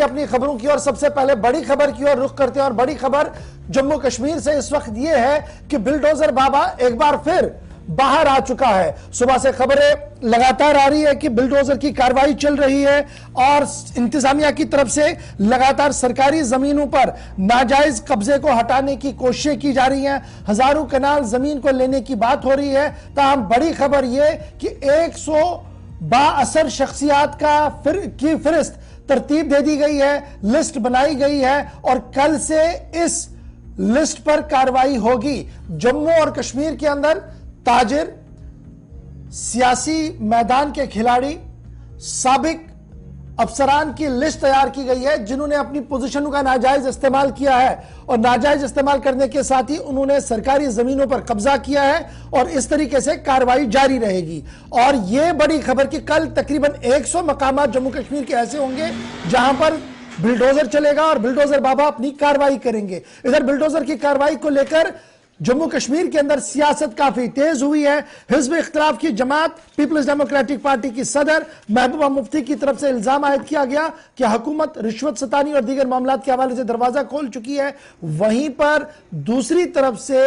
अपनी खबरों की और सबसे पहले बड़ी खबर की ओर रुख करते हैं और बड़ी खबर जम्मू कश्मीर से इस वक्त यह है कि बुलडोजर बाबा एक बार फिर बाहर आ चुका है। सुबह से खबरें लगातार आ रही है कि बुलडोजर की कार्रवाई चल रही है और इंतजामिया की तरफ से लगातार सरकारी जमीनों पर नाजायज कब्जे को हटाने की कोशिशें की जा रही हैं। हजारों कनाल जमीन को लेने की बात हो रही है। ताहम बड़ी खबर यह कि 100 बाअसर शख्सियात की फहरिस्त तरतीब दे दी गई है, लिस्ट बनाई गई है और कल से इस लिस्ट पर कार्रवाई होगी। जम्मू और कश्मीर के अंदर ताजिर, सियासी मैदान के खिलाड़ी, साबिक अफसरान की लिस्ट तैयार की गई है जिन्होंने अपनी पोजीशनों का नाजायज इस्तेमाल किया है और नाजायज इस्तेमाल करने के साथ ही उन्होंने सरकारी जमीनों पर कब्जा किया है और इस तरीके से कार्रवाई जारी रहेगी। और यह बड़ी खबर कि कल तकरीबन 100 मकामात जम्मू कश्मीर के ऐसे होंगे जहां पर बुलडोजर चलेगा और बुलडोजर बाबा अपनी कार्रवाई करेंगे। इधर बुलडोजर की कार्रवाई को लेकर जम्मू कश्मीर के अंदर सियासत काफी तेज हुई है। हिज़्ब इख्तिलाफ की जमात पीपल्स डेमोक्रेटिक पार्टी की सदर महबूबा मुफ्ती की तरफ से इल्जाम आयद किया गया कि हुकूमत रिश्वत सतानी और दीगर मामलात के हवाले से दरवाजा खोल चुकी है। वहीं पर दूसरी तरफ से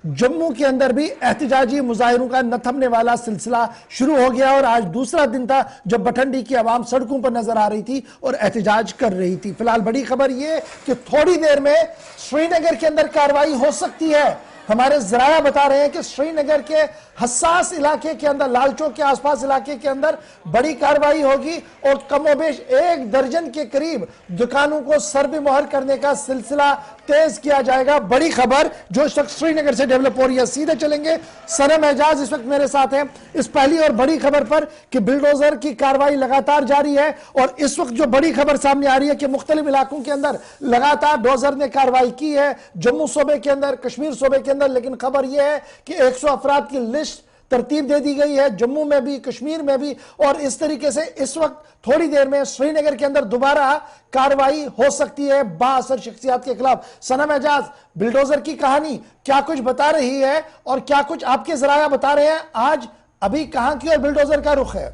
जम्मू के अंदर भी एहतजाजी मुजाहिरों का न थमने वाला सिलसिला शुरू हो गया और आज दूसरा दिन था जब बठंडी की आवाम सड़कों पर नजर आ रही थी और एहतजाज कर रही थी। फिलहाल बड़ी खबर यह कि थोड़ी देर में श्रीनगर के अंदर कार्रवाई हो सकती है। हमारे जराया बता रहे हैं कि श्रीनगर के हसास इलाके के अंदर, लाल चौक के आसपास इलाके के अंदर बड़ी कार्रवाई होगी और कमोबेश 1 दर्जन के करीब दुकानों को सर्वे मोहर करने का सिलसिला तेज किया जाएगा। बड़ी खबर जो इस वक्त श्रीनगर से डेवलप हो रही है। सीधे चलेंगे, सनम एजाज इस वक्त मेरे साथ हैं इस पहली और बड़ी खबर पर कि बुलडोजर की कार्रवाई लगातार जारी है और इस वक्त जो बड़ी खबर सामने आ रही है कि मुख्तलिफ इलाकों के अंदर लगातार डोजर ने कार्रवाई की है, जम्मू सूबे के अंदर, कश्मीर सूबे के अंदर। लेकिन खबर यह है कि 100 अफराद की लिस्ट तरतीब दे दी गई है जम्मू में भी, कश्मीर में भी और इस तरीके से इस वक्त थोड़ी देर में श्रीनगर के अंदर दोबारा कार्रवाई हो सकती है बाअसर शख्सियात के खिलाफ। सनम एजाज, बुलडोजर की कहानी क्या कुछ बता रही है और क्या कुछ आपके जराया बता रहे हैं? आज अभी कहां की और बुलडोजर का रुख है?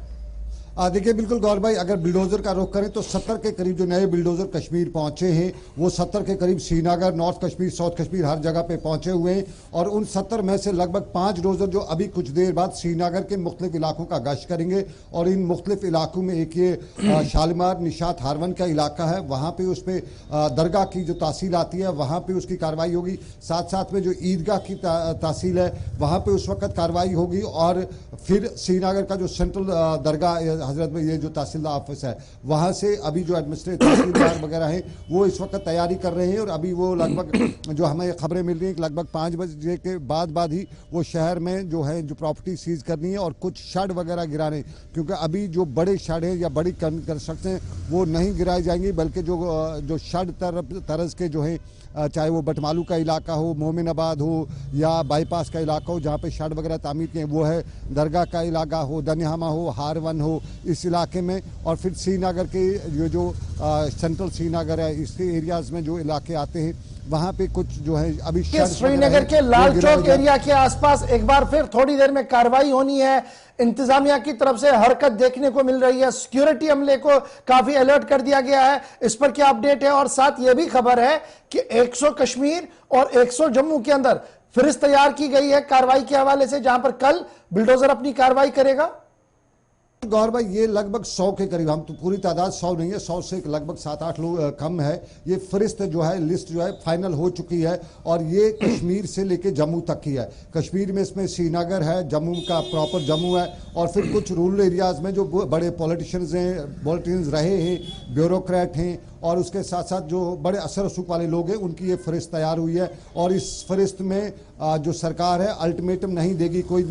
देखिए, बिल्कुल गौर भाई, अगर बुलडोजर का रुख करें तो 70 के करीब जो नए बुलडोजर कश्मीर पहुंचे हैं वो 70 के करीब श्रीनगर, नॉर्थ कश्मीर, साउथ कश्मीर हर जगह पे पहुंचे हुए हैं और उन 70 में से लगभग 5 डोजर जो अभी कुछ देर बाद श्रीनगर के मुख्तलिफ इलाकों का गश्त करेंगे और इन मुख्तलिफ इलाकों में एक ये शालीमार निशात हारवन का इलाका है, वहाँ पर उस पर दरगाह की जो तहसील आती है वहाँ पर उसकी कार्रवाई होगी। साथ साथ में जो ईदगाह की तहसील है वहाँ पर उस वक्त कार्रवाई होगी और फिर श्रीनगर का जो सेंट्रल दरगाह हजरत में ये जो तहसीलदार ऑफिस है वहां से अभी जो एडमिनिस्ट्रेटिव तहसीलदार वगैरह हैं वो इस वक्त तैयारी कर रहे हैं और अभी वो लगभग जो हमें खबरें मिल रही हैं कि लगभग 5 बजे के बाद ही वो शहर में जो है जो प्रॉपर्टी सीज करनी है और कुछ शेड वगैरह गिराने, क्योंकि अभी जो बड़े शेड हैं या बड़ी कंस्ट्रक्शन वो नहीं गिराई जाएंगी बल्कि जो शेड तरज के जो है चाहे वो बटमालू का इलाका हो, मोमिनाबाद हो या बाईपास का इलाका हो जहाँ पे शेड वगैरह तामीर किए, वो है दरगाह का इलाका हो, दनियामा हो, हारवन हो, इस इलाके में और फिर श्रीनगर के ये जो सेंट्रल श्रीनगर है इसके एरियाज में जो इलाके आते हैं वहाँ पे कुछ जो है अभी श्रीनगर के लाल चौक एरिया के आसपास एक बार फिर थोड़ी देर में कार्रवाई होनी है। इंतजामिया की तरफ से हरकत देखने को मिल रही है, सिक्योरिटी अमले को काफी अलर्ट कर दिया गया है। इस पर क्या अपडेट है? और साथ यह भी खबर है कि 100 कश्मीर और 100 जम्मू के अंदर फहरिस्त तैयार की गई है कार्रवाई के हवाले से, जहां पर कल बुलडोजर अपनी कार्रवाई करेगा। गौर भाई, ये लगभग 100 के करीब, हम तो पूरी तादाद 100 नहीं है, 100 से लगभग 7-8 लोग कम है। ये फहरिस्त जो है, लिस्ट जो है फाइनल हो चुकी है और ये कश्मीर से लेके जम्मू तक की है। कश्मीर में इसमें श्रीनगर है, जम्मू का प्रॉपर जम्मू है और फिर कुछ रूरल एरियाज में जो बड़े पॉलिटिशियंस रहे हैं, ब्यूरोक्रेट हैं और उसके साथ साथ जो बड़े असर रसूख वाले लोग हैं उनकी ये फहरिस्त तैयार हुई है और इस फहरिस्त में जो सरकार है अल्टीमेटम नहीं देगी, कोई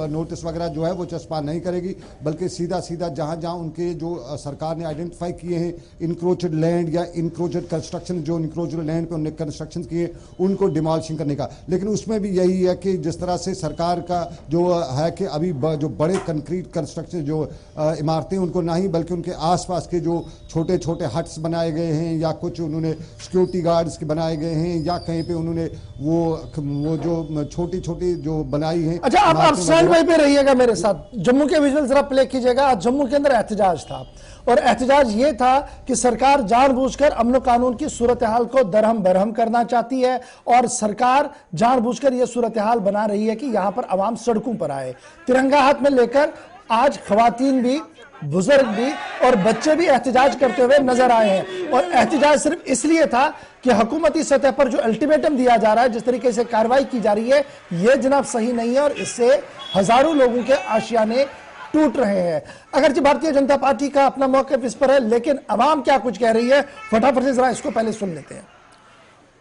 नोटिस वगैरह जो है वो चस्पा नहीं करेगी, बल्कि सीधा जहां उनके जो सरकार ने आइडेंटिफाई किए हैं इंक्रोचड लैंड या इंक्रोचड कंस्ट्रक्शन, जो इंक्रोचड लैंड पे उन्होंने कंस्ट्रक्शन किए उनको डिमॉलिशिंग करने का। लेकिन उसमें भी यही है कि जिस तरह से सरकार का जो है कि अभी जो बड़े कंक्रीट कंस्ट्रक्शन जो इमारतें उनको नहीं बल्कि उनके आसपास के जो छोटे छोटे हट्स बनाए गए गए हैं या कुछ उन्होंने सिक्योरिटी गार्ड्स के बनाए गए हैं या कहीं पे उन्होंने वो जो छोटी छोटी जो बनाई है। अच्छा, आप स्टैंड बाई पे रहिएगा मेरे साथ। जम्मू के विजुअल जरा प्ले कीजिएगा। आज जम्मू के अंदर एहतजाज था और एहतजाज ये था कि सरकार जानबूझकर अमन कानून की सूरत हाल को दरहम बरहम करना चाहती है और सरकार जानबूझकर यह सूरत हाल बना रही है कि यहां पर अवाम सड़कों पर आए। तिरंगा हाथ में लेकर आज खवातीन भी, बुजुर्ग भी और बच्चे भी एहतजाज करते हुए नजर आए हैं। और एहतजाज सिर्फ इसलिए था कि हुकूमती सतह पर जो अल्टीमेटम दिया जा रहा है, जिस तरीके से कार्रवाई की जा रही है, यह जनाब सही नहीं है और इससे हजारों लोगों के आशियाने टूट रहे हैं। अगरचे भारतीय जनता पार्टी का अपना मौक़िफ़ इस पर है, लेकिन अवाम क्या कुछ कह रही है, फटाफट से जरा इसको पहले सुन लेते हैं।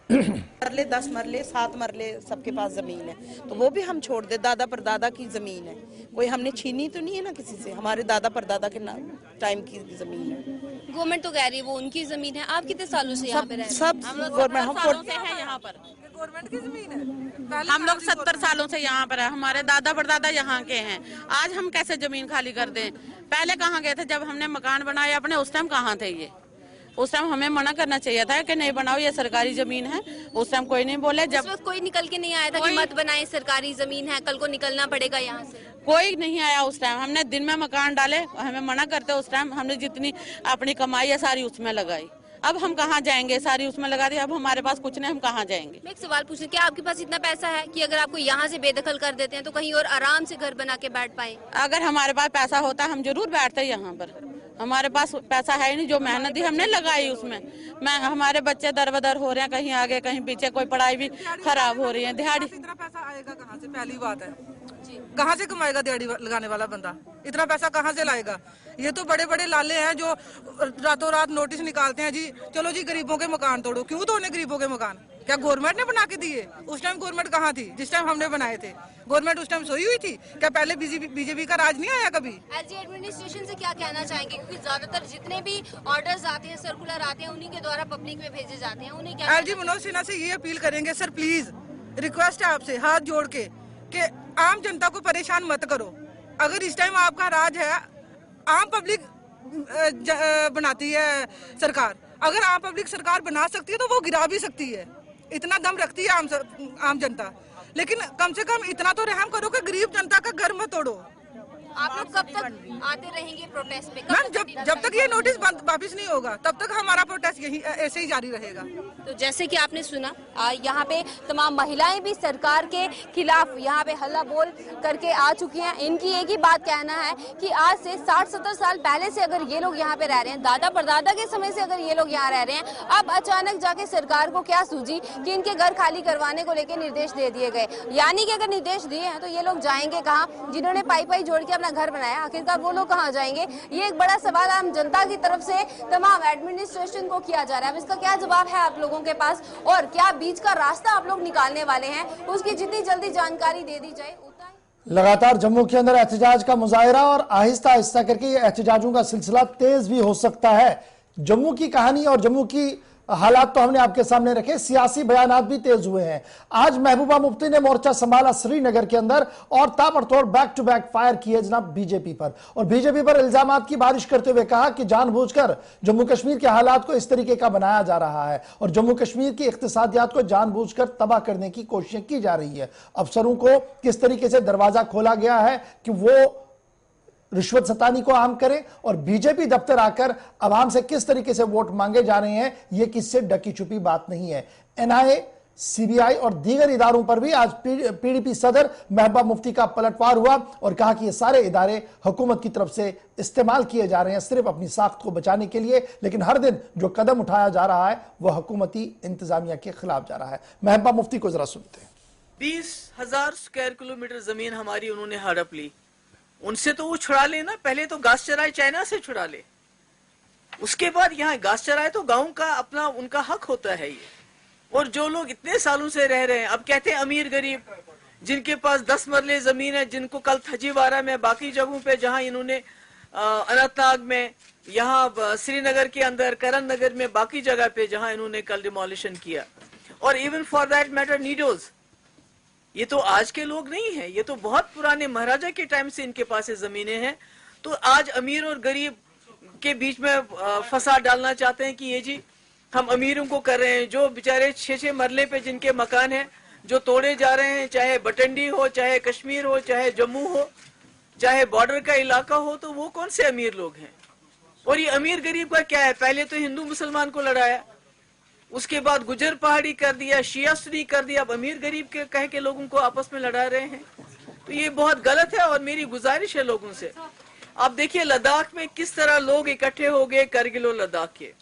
मरले 10 मरले 7 मरले सबके पास जमीन है, तो वो भी हम छोड़ दे। दादा परदादा की जमीन है, कोई हमने छीनी तो नहीं है ना किसी से। हमारे दादा परदादा के टाइम की जमीन है। गवर्नमेंट तो कह रही है वो उनकी जमीन है। आप कितने सालों से यहाँ पे रह रहे हैं? सब गवर्नमेंट है यहाँ पर, गवर्नमेंट की जमीन है। हम लोग 70 सालों से यहाँ पर है, हमारे दादा परदादा यहाँ के हैं। आज हम कैसे जमीन खाली कर दें? पहले कहाँ गए थे जब हमने मकान बनाए अपने, उस टाइम कहाँ थे ये? उस टाइम हमें मना करना चाहिए था कि नहीं बनाओ, ये सरकारी जमीन है। उस टाइम कोई नहीं बोले। जब कोई निकल के नहीं आया था कि मत बनाए, सरकारी जमीन है, कल को निकलना पड़ेगा यहाँ से। कोई नहीं आया उस टाइम। हमने दिन में मकान डाले, हमें मना करते उस टाइम। हमने जितनी अपनी कमाई है सारी उसमें लगाई। अब हम कहाँ जाएंगे? सारी उसमें लगा दी। अब हमारे पास कुछ नहीं, हम कहाँ जाएंगे? मैं एक सवाल पूछूं, क्या आपके पास इतना पैसा है कि अगर आपको यहाँ से बेदखल कर देते हैं तो कहीं और आराम से घर बना के बैठ पाए? अगर हमारे पास पैसा होता हम जरूर बैठते यहाँ पर। हमारे पास पैसा है नहीं, जो मेहनत ही हमने लगाई उसमें। हमारे बच्चे दर बदर हो रहे हैं, कहीं आगे कहीं पीछे, कोई पढ़ाई भी खराब हो रही है। दिहाड़ी इतना पैसा आएगा कहाँ से? पहली बात है, कहाँ से कमाएगा दिहाड़ी लगाने वाला बंदा? इतना पैसा कहाँ से लाएगा? ये तो बड़े बड़े लाले हैं जो रातों रात नोटिस निकालते हैं, जी चलो जी गरीबों के मकान तोड़ो। क्यों तोड़ने गरीबों के मकान? क्या गवर्नमेंट ने बना के दिए? उस टाइम गवर्नमेंट कहाँ थी जिस टाइम हमने बनाए थे? गवर्नमेंट उस टाइम सोई हुई थी क्या? पहले बीजेपी का राज नहीं आया कभी? एज एडमिनिस्ट्रेशन से क्या कहना चाहेंगे, क्योंकि ज्यादातर जितने भी ऑर्डर्स आते हैं, सर्कुलर आते हैं, उन्हीं के द्वारा पब्लिक में भेजे जाते हैं, उन्हें क्या? एलजी मनोज सिन्हा से ये अपील करेंगे, सर प्लीज रिक्वेस्ट है आपसे हाथ जोड़ के कि आम जनता को परेशान मत करो। अगर इस टाइम आपका राज है, आम पब्लिक बनाती है सरकार। अगर आम पब्लिक सरकार बना सकती है तो वो गिरा भी सकती है। इतना दम रखती है आम जनता। लेकिन कम से कम इतना तो रहम करो कि गरीब जनता का घर मत तोड़ो। आप लोग कब तक आते रहेंगे प्रोटेस्ट पे? मैम जब तक ये नोटिस वापिस नहीं होगा तब तक हमारा प्रोटेस्ट यही ऐसे ही जारी रहेगा। तो जैसे कि आपने सुना, यहाँ पे तमाम महिलाएं भी सरकार के खिलाफ यहाँ पे हल्ला बोल करके आ चुकी हैं। इनकी एक ही बात कहना है कि आज से 60-70 साल पहले से अगर ये लोग यहाँ पे रह रहे हैं, दादा परदादा के समय से अगर ये लोग यहाँ रह रहे हैं, अब अचानक जाके सरकार को क्या सूझी कि इनके घर खाली करवाने को लेकर निर्देश दे दिए गए। यानी कि अगर निर्देश दिए हैं तो ये लोग जाएंगे कहाँ? जिन्होंने पाई जोड़ के घर बनाया, आखिरकार वो लोग कहाँ जाएंगे? ये एक बड़ा सवाल आम जनता की तरफ से तमाम एडमिनिस्ट्रेशन को किया जा रहा है। अब इसका क्या जवाब है आप लोगों के पास, और क्या बीच का रास्ता आप लोग निकालने वाले हैं? उसकी जितनी जल्दी जानकारी दे दी जाए उतना ही। लगातार जम्मू के अंदर एहतजाज का मुजाहरा और आहिस्ता आहिस्ता करके ये एहतजाजों का सिलसिला तेज भी हो सकता है। जम्मू की कहानी और जम्मू की हालात तो हमने आपके सामने रखे, सियासी बयानात भी तेज हुए हैं। आज महबूबा मुफ्ती ने मोर्चा संभाला श्रीनगर के अंदर और ताबड़तोड़ बैक टू बैक फायर किए जनाब बीजेपी पर, और बीजेपी पर इल्जामात की बारिश करते हुए कहा कि जानबूझकर जम्मू कश्मीर के हालात को इस तरीके का बनाया जा रहा है और जम्मू कश्मीर की इक्तिसादियात को जानबूझकर तबाह करने की कोशिशें की जा रही है। अफसरों को किस तरीके से दरवाजा खोला गया है कि वो रिश्वत सतानी को आम करें और बीजेपी दफ्तर आकर आवाम से किस तरीके से वोट मांगे जा रहे हैं, यह किससे ढकी छुपी बात नहीं है। एनआईए, सीबीआई और दीगर इदारों पर भी आज पीडीपी सदर महबूबा मुफ्ती का पलटवार हुआ और कहा कि ये सारे इदारे हुकूमत की तरफ से इस्तेमाल किए जा रहे हैं सिर्फ अपनी साख्त को बचाने के लिए, लेकिन हर दिन जो कदम उठाया जा रहा है वह हुकूमती इंतजामिया के खिलाफ जा रहा है। महबूबा मुफ्ती को जरा सुनते हैं। 20,000 स्क्वायर किलोमीटर जमीन हमारी उन्होंने हड़प ली। उनसे तो वो छुड़ा ले ना, पहले तो घास चराए चाइना से छुड़ा ले, उसके बाद यहाँ घास चराए तो गांव का अपना उनका हक होता है ये। और जो लोग इतने सालों से रह रहे हैं, अब कहते हैं अमीर गरीब, जिनके पास 10 मरले जमीन है, जिनको कल थजीवारा में, बाकी जगहों पे जहां इन्होंने अनंतनाग में, यहाँ श्रीनगर के अंदर, करण नगर में, बाकी जगह पे जहां इन्होंने कल डिमोलिशन किया, और इवन फॉर दैट मैटर नीडोज, ये तो आज के लोग नहीं है, ये तो बहुत पुराने महाराजा के टाइम से इनके पास जमीनें हैं। तो आज अमीर और गरीब के बीच में फसाद डालना चाहते हैं कि ये जी हम अमीरों को कर रहे हैं। जो बेचारे 6-6 मरले पे जिनके मकान हैं जो तोड़े जा रहे हैं, चाहे बटंडी हो, चाहे कश्मीर हो, चाहे जम्मू हो, चाहे बॉर्डर का इलाका हो, तो वो कौन से अमीर लोग हैं? और ये अमीर गरीब का क्या है? पहले तो हिंदू मुसलमान को लड़ाया, उसके बाद गुजर पहाड़ी कर दिया, शिया सुन्नी कर दिया, अब अमीर गरीब के कह के लोगों को आपस में लड़ा रहे हैं। तो ये बहुत गलत है और मेरी गुजारिश है लोगों से। आप देखिए लद्दाख में किस तरह लोग इकट्ठे हो गए, करगिल और लद्दाख के।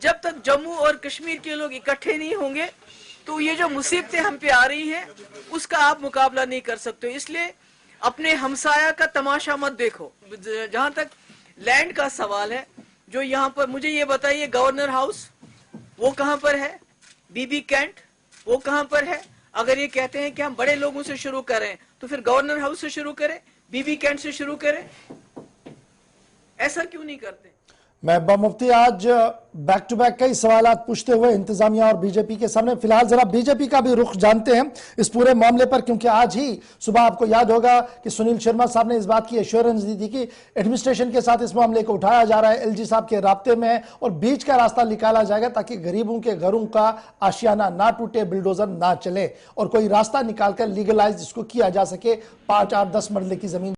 जब तक जम्मू और कश्मीर के लोग इकट्ठे नहीं होंगे तो ये जो मुसीबतें हम पे आ रही हैं उसका आप मुकाबला नहीं कर सकते। इसलिए अपने हमसाया का तमाशा मत देखो। जहां तक लैंड का सवाल है, जो यहाँ पर मुझे ये बताइए, गवर्नर हाउस वो कहाँ पर है? बीबी कैंट वो कहाँ पर है? अगर ये कहते हैं कि हम बड़े लोगों से शुरू करें तो फिर गवर्नर हाउस से शुरू करें, बीबी कैंट से शुरू करें। ऐसा क्यों नहीं करते? महबूबा मुफ्ती आज बैक टू बैक कई सवालात पूछते हुए इंतजामिया और बीजेपी के सामने। फिलहाल जरा बीजेपी का भी रुख जानते हैं इस पूरे मामले पर, क्योंकि आज ही सुबह आपको याद होगा कि सुनील शर्मा साहब ने इस बात की एश्योरेंस दी थी कि एडमिनिस्ट्रेशन के साथ इस मामले को उठाया जा रहा है, एलजी साहब के राब्ते में है और बीच का रास्ता निकाला जाएगा ताकि गरीबों के घरों का आशियाना ना टूटे, बिल्डोजर ना चले और कोई रास्ता निकालकर लीगलाइज इसको किया जा सके 5, 8, 10 मरले की जमीन